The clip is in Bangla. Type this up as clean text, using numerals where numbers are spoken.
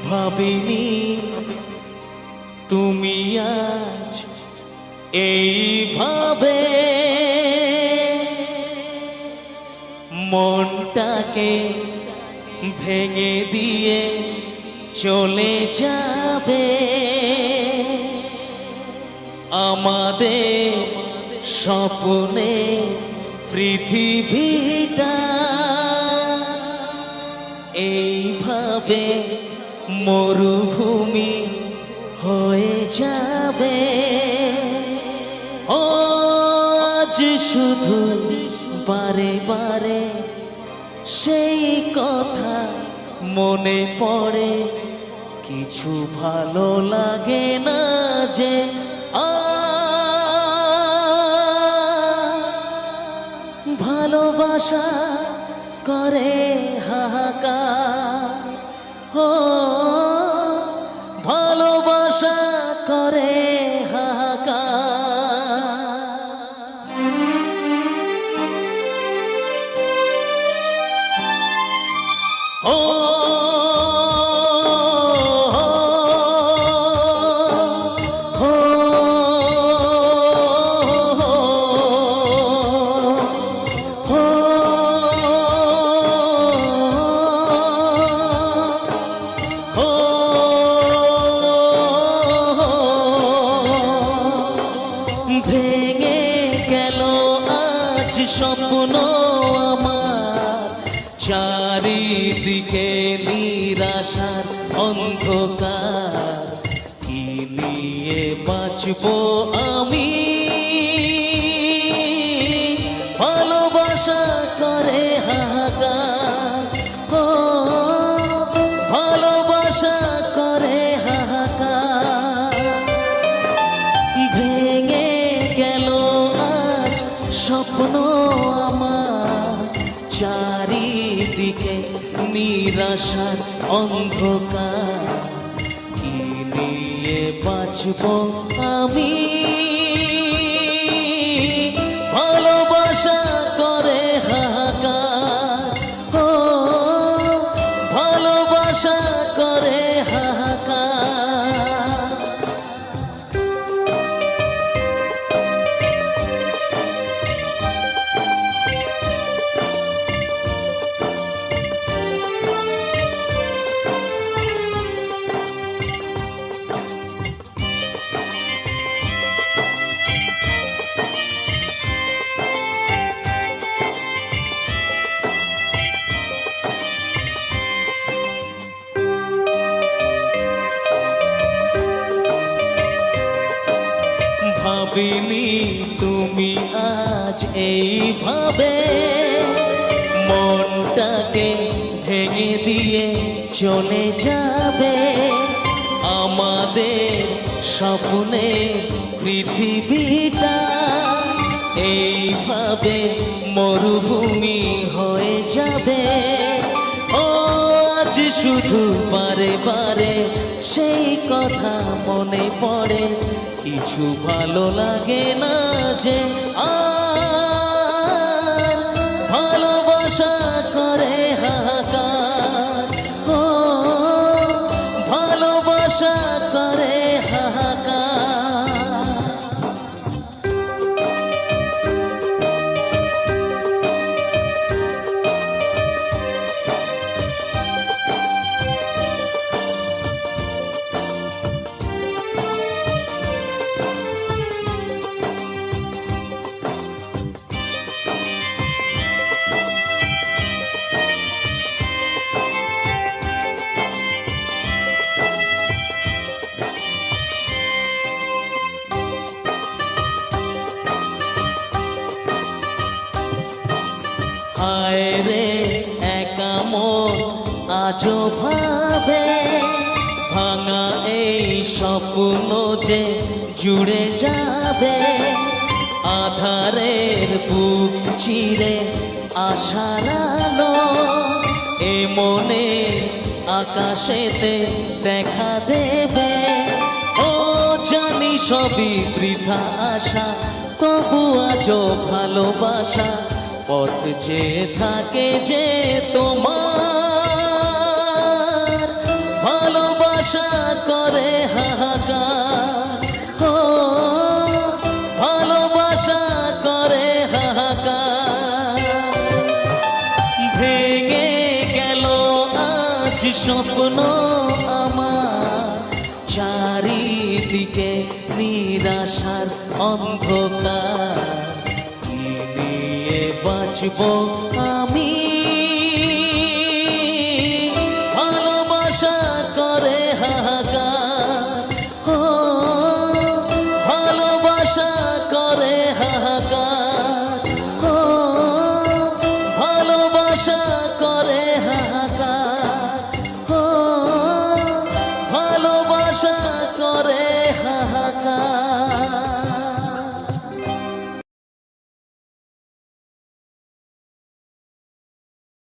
ভাবিনি তুমি আজ এইভাবে মনটাকে ভেঙে দিয়ে চলে যাবে। আমাদের স্বপ্নে পৃথিবীটা এইভাবে মরুভূমি হয়ে যাবে। আজ শুধু বারে বারে সেই কথা মনে পড়ে, কিছু ভালো লাগে না যে ভালোবাসা করে হাহাকার, ও ভালোবাসা করে হাহাকার। ও ভেঙে গেল আজ স্বপ্ন আমার, চারিদিকে নিরাশার অন্ধকার। কি নিয়ে বাঁচবো আমি, ভালোবাসা করে হাহাকার, ও ভালোবাসা করে হাহাকার। ভেঙে গেল আজ স্বপ্ন আমার, চারিদিকে নিরাশার অন্ধকার। কি নিয়ে বাঁচবো আমি, ভালোবাসা করে হাহাকার, ও ভালোবাসা করে হাহাকার। ভাবিনি তুমি আজ এইভাবে মনটাকে ভেঙে দিয়ে চলে যাবে। আমাদের স্বপ্নে পৃথিবীটা এইভাবে মরুভূমি হয়ে যাবে। ও আজ শুধু বারে বারে সেই কথা মনে পড়ে, কিছু ভালো লাগে না যে ভালোবাসা করে হাহাকার, ও ভালোবাসা করে হাহাকার। হায় রে একা মন আজও ভাবে, ভাঙা এই স্বপ্ন যে জুড়ে যাবে। আধারের বুক চিরে আশার আলো, এ মনে আকাশেতে দেখা দেবে। ও জানি সবই বৃথা আশা, তবু আজও ভালোবাসা পথ যে থাকে যে তোমার ভালো স্বপ্ন আমার, চারিদিকে নিরাশার অন্ধকার, কি নিয়ে বাঁচব আমি